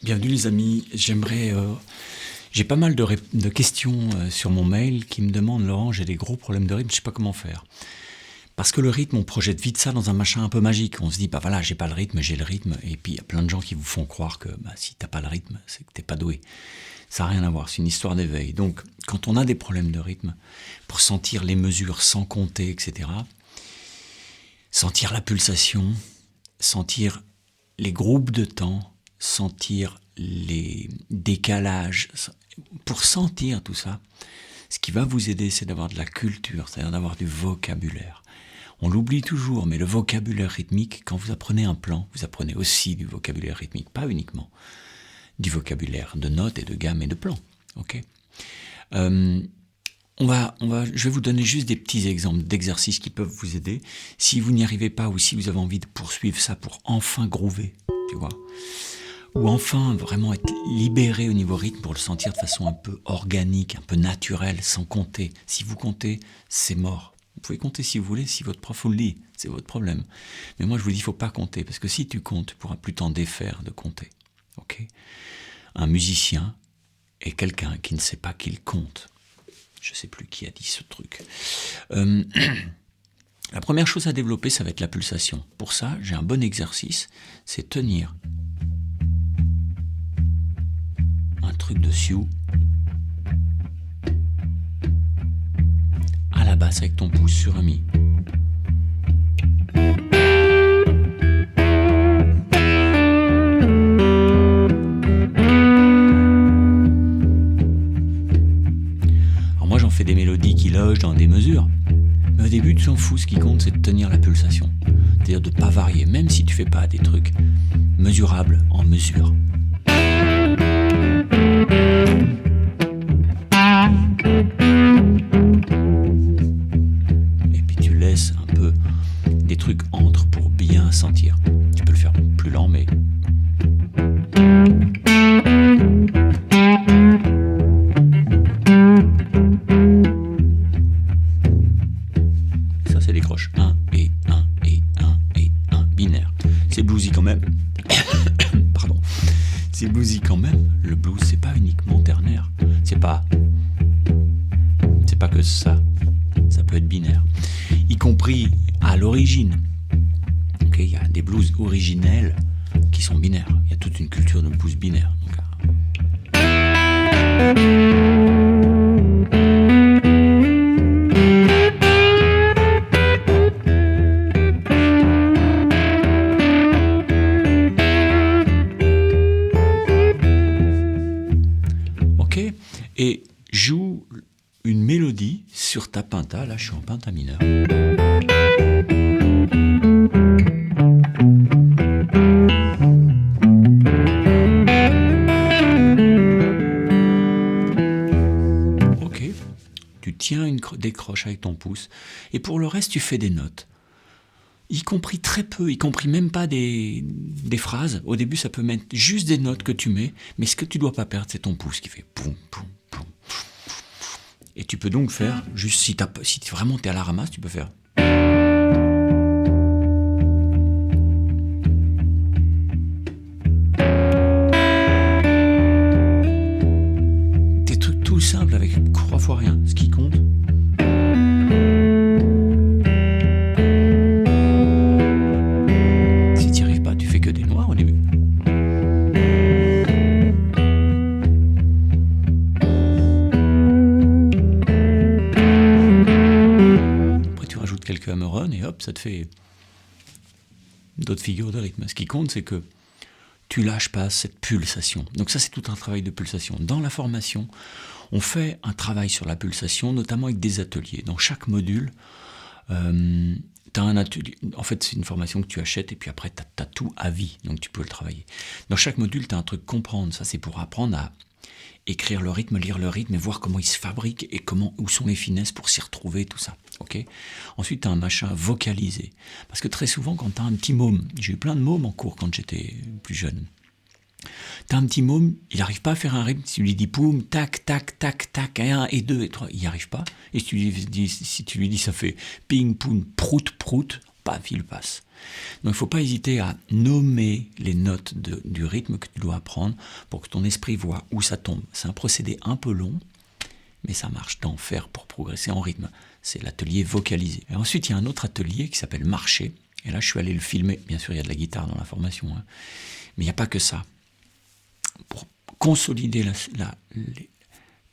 Bienvenue les amis, j'ai pas mal de questions sur mon mail qui me demandent Laurent, j'ai des gros problèmes de rythme, je sais pas comment faire. Parce que le rythme, on projette vite ça dans un machin un peu magique. On se dit, bah voilà, j'ai pas le rythme, j'ai le rythme. Et puis il y a plein de gens qui vous font croire que si t'as pas le rythme, c'est que t'es pas doué. Ça n'a rien à voir, c'est une histoire d'éveil. Donc quand on a des problèmes de rythme, pour sentir les mesures sans compter, etc., sentir la pulsation, sentir les groupes de temps, sentir les décalages, pour sentir tout ça, ce qui va vous aider, c'est d'avoir de la culture, c'est-à-dire d'avoir du vocabulaire. On l'oublie toujours, mais le vocabulaire rythmique, quand vous apprenez un plan, vous apprenez aussi du vocabulaire rythmique, pas uniquement du vocabulaire de notes et de gammes et de plans. Ok. Je vais vous donner juste des petits exemples d'exercices qui peuvent vous aider. Si vous n'y arrivez pas ou si vous avez envie de poursuivre ça pour enfin groover, tu vois, ou enfin vraiment être libéré au niveau rythme pour le sentir de façon un peu organique, un peu naturelle, sans compter. Si vous comptez, c'est mort. Vous pouvez compter si vous voulez, si votre prof vous le dit, c'est votre problème. Mais moi je vous dis, il ne faut pas compter, parce que si tu comptes, tu ne pourras plus t'en défaire de compter. Okay. Un musicien est quelqu'un qui ne sait pas qu'il compte. Je ne sais plus qui a dit ce truc. La première chose à développer, ça va être la pulsation. Pour ça, j'ai un bon exercice, c'est tenir un truc de sioux à la basse avec ton pouce sur un mi. Alors moi j'en fais des mélodies qui logent dans des mesures, mais au début tu t'en fous, ce qui compte c'est de tenir la pulsation, c'est-à-dire de ne pas varier, même si tu fais pas des trucs mesurables en mesure. Et puis tu laisses un peu des trucs entre pour bien sentir. Tu peux le faire plus lent, mais ça c'est des croches 1 et 1 et 1 et 1 binaire. C'est bluesy quand même. Pardon. C'est bluesy quand même. Le blues c'est pas uniquement ternaire. C'est pas que ça. Ça peut être binaire. Y compris à l'origine. Okay, y a des blues originels qui sont binaires. Il y a toute une culture de blues binaire. Ok. Et joue une mélodie sur ta pinta. Là, je suis en pinta mineur. Ok. Tu tiens des croches avec ton pouce. Et pour le reste, tu fais des notes. Y compris très peu, y compris même pas des phrases. Au début, ça peut mettre juste des notes que tu mets. Mais ce que tu dois pas perdre, c'est ton pouce qui fait poum, poum, poum. Et tu peux donc faire, juste si vraiment t'es à la ramasse, tu peux faire. Des trucs tout simples avec 3 fois rien, ce qui compte. Si t'y arrives pas, tu fais que des noirs au début. Quelques hammer-on et hop, ça te fait d'autres figures de rythme. Ce qui compte, c'est que tu lâches pas cette pulsation. Donc ça, c'est tout un travail de pulsation. Dans la formation, on fait un travail sur la pulsation, notamment avec des ateliers. Dans chaque module, tu as un atelier. En fait, c'est une formation que tu achètes et puis après, tu as tout à vie. Donc tu peux le travailler. Dans chaque module, tu as un truc comprendre. Ça, c'est pour apprendre à écrire le rythme, lire le rythme et voir comment il se fabrique et où sont les finesses pour s'y retrouver, tout ça. Okay. Ensuite, tu as un machin vocalisé. Parce que très souvent, quand tu as un petit môme, j'ai eu plein de mômes en cours quand j'étais plus jeune. Tu as un petit môme, il n'arrive pas à faire un rythme. Si tu lui dis poum, tac, tac, tac, tac, 1 et 2 et 3, il n'y arrive pas. Et si tu lui dis ça fait ping, poum, prout, prout, paf, il passe. Donc il ne faut pas hésiter à nommer les notes du rythme que tu dois apprendre pour que ton esprit voit où ça tombe. C'est un procédé un peu long, mais ça marche d'enfer pour progresser en rythme. C'est l'atelier vocalisé. Et ensuite, il y a un autre atelier qui s'appelle marcher. Et là, je suis allé le filmer. Bien sûr, il y a de la guitare dans la formation, hein. Mais il n'y a pas que ça. Pour consolider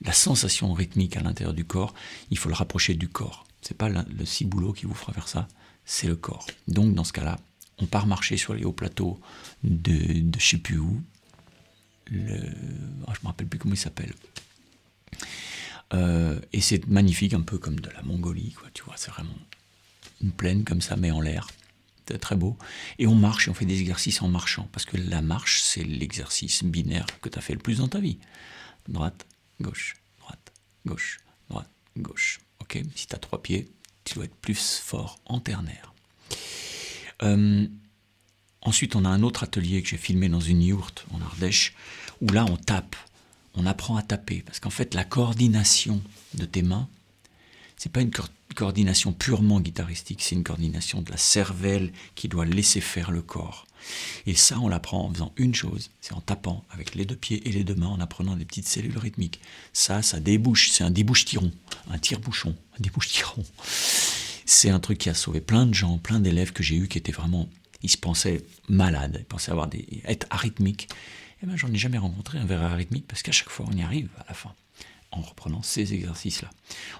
la sensation rythmique à l'intérieur du corps, il faut le rapprocher du corps. C'est pas le ciboulot qui vous fera faire ça, c'est le corps. Donc, dans ce cas-là, on part marcher sur les hauts plateaux de je sais plus où. Je me rappelle plus comment il s'appelle. Et c'est magnifique, un peu comme de la Mongolie, quoi. Tu vois, c'est vraiment une plaine comme ça, mais en l'air. C'est très beau. Et on marche et on fait des exercices en marchant. Parce que la marche, c'est l'exercice binaire que tu as fait le plus dans ta vie. Droite, gauche, droite, gauche, droite, gauche. Ok ? Si tu as 3 pieds, tu dois être plus fort en ternaire. Ensuite, on a un autre atelier que j'ai filmé dans une yourte en Ardèche, où là, on tape. On apprend à taper. Parce qu'en fait, la coordination de tes mains, c'est pas une coordination purement guitaristique, c'est une coordination de la cervelle qui doit laisser faire le corps. Et ça, on l'apprend en faisant une chose, c'est en tapant avec les 2 pieds et les 2 mains, en apprenant des petites cellules rythmiques. Ça débouche, c'est un débouche-tiron, un tire-bouchon, un débouche-tiron. C'est un truc qui a sauvé plein de gens, plein d'élèves que j'ai eus qui étaient vraiment, ils se pensaient malades, ils pensaient être arythmiques. Et ben, j'en ai jamais rencontré un vrai arythmique parce qu'à chaque fois, on y arrive à la fin, en reprenant ces exercices-là.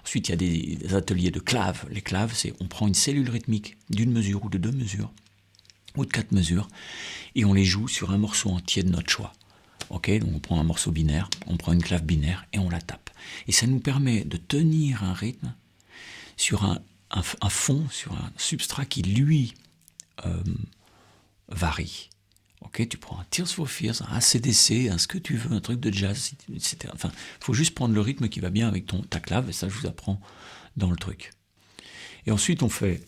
Ensuite, il y a des ateliers de claves. Les claves, c'est on prend une cellule rythmique d'une mesure ou de 2 mesures, ou de 4 mesures, et on les joue sur un morceau entier de notre choix. Ok, donc on prend un morceau binaire, on prend une clave binaire et on la tape. Et ça nous permet de tenir un rythme sur un fond, sur un substrat qui, lui, varie. Ok, tu prends un Tears for Fears, un AC/DC, un ce que tu veux, un truc de jazz, etc. Enfin, il faut juste prendre le rythme qui va bien avec ta clave, et ça, je vous apprends dans le truc. Et ensuite, on fait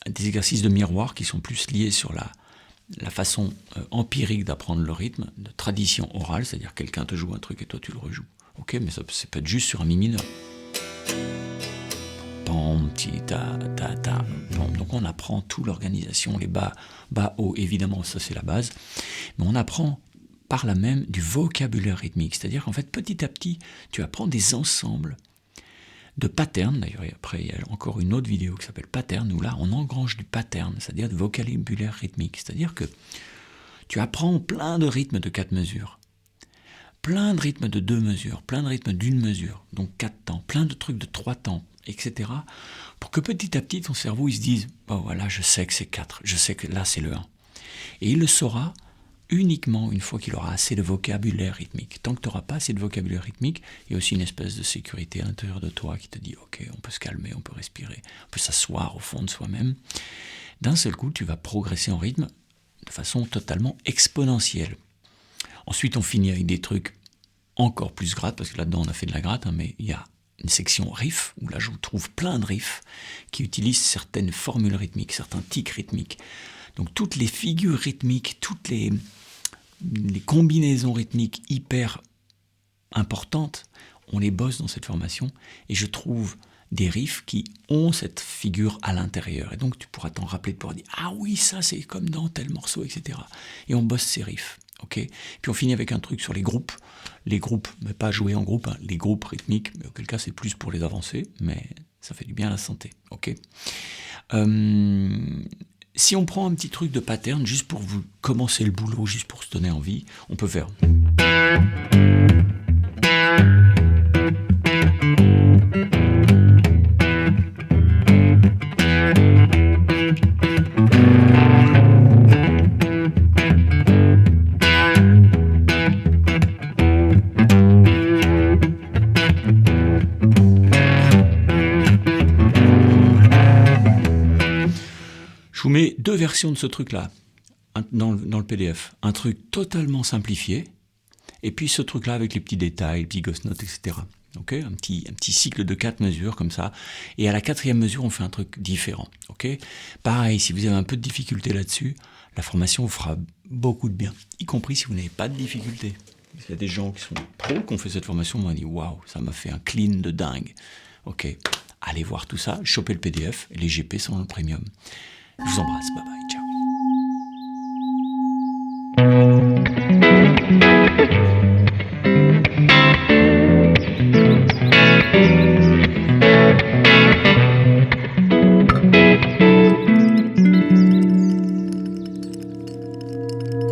des exercices de miroir qui sont plus liés sur la façon empirique d'apprendre le rythme, de tradition orale, c'est-à-dire quelqu'un te joue un truc et toi tu le rejoues. Ok, mais ça peut être juste sur un mi mineur. Pam, ti, ta, ta, ta. Donc on apprend toute l'organisation, les bas, haut, évidemment, ça c'est la base. Mais on apprend par là même du vocabulaire rythmique, c'est-à-dire qu'en fait, petit à petit, tu apprends des ensembles de patterns. D'ailleurs, après, il y a encore une autre vidéo qui s'appelle Pattern, où là, on engrange du pattern, c'est-à-dire du vocabulaire rythmique. C'est-à-dire que tu apprends plein de rythmes de 4 mesures, plein de rythmes de 2 mesures, plein de rythmes d'1 mesure, donc 4 temps, plein de trucs de 3 temps, etc. Pour que petit à petit, ton cerveau, il se dise, oh voilà, je sais que c'est 4, je sais que là, c'est le 1. Et il le saura uniquement une fois qu'il aura assez de vocabulaire rythmique. Tant que tu n'auras pas assez de vocabulaire rythmique, il y a aussi une espèce de sécurité à l'intérieur de toi qui te dit, ok, on peut se calmer, on peut respirer, on peut s'asseoir au fond de soi-même. D'un seul coup, tu vas progresser en rythme de façon totalement exponentielle. Ensuite, on finit avec des trucs encore plus gratte, parce que là-dedans, on a fait de la gratte, hein, mais il y a une section riff, où là je vous trouve plein de riffs qui utilisent certaines formules rythmiques, certains tics rythmiques. Donc toutes les figures rythmiques, toutes les combinaisons rythmiques hyper importantes, on les bosse dans cette formation, et je trouve des riffs qui ont cette figure à l'intérieur. Et donc tu pourras t'en rappeler, de pouvoir dire « Ah oui, ça c'est comme dans tel morceau, etc. » Et on bosse ces riffs. Okay. Puis on finit avec un truc sur les groupes, mais pas jouer en groupe, hein, les groupes rythmiques, mais auquel cas c'est plus pour les avancés, mais ça fait du bien à la santé. Okay. Si on prend un petit truc de pattern, juste pour vous commencer le boulot, juste pour se donner envie, on peut faire... Je vous mets 2 versions de ce truc-là dans le PDF. Un truc totalement simplifié, et puis ce truc-là avec les petits détails, les petits ghost notes, etc. Okay, un petit cycle de 4 mesures comme ça. Et à la 4e mesure, on fait un truc différent. Okay, pareil, si vous avez un peu de difficulté là-dessus, la formation vous fera beaucoup de bien, y compris si vous n'avez pas de difficulté. Il y a des gens qui sont pros qui ont fait cette formation, m'ont dit « Waouh, ça m'a fait un clean de dingue ». Ok, allez voir tout ça, chopez le PDF, et les GP sont dans le premium. Je vous embrasse, bye bye.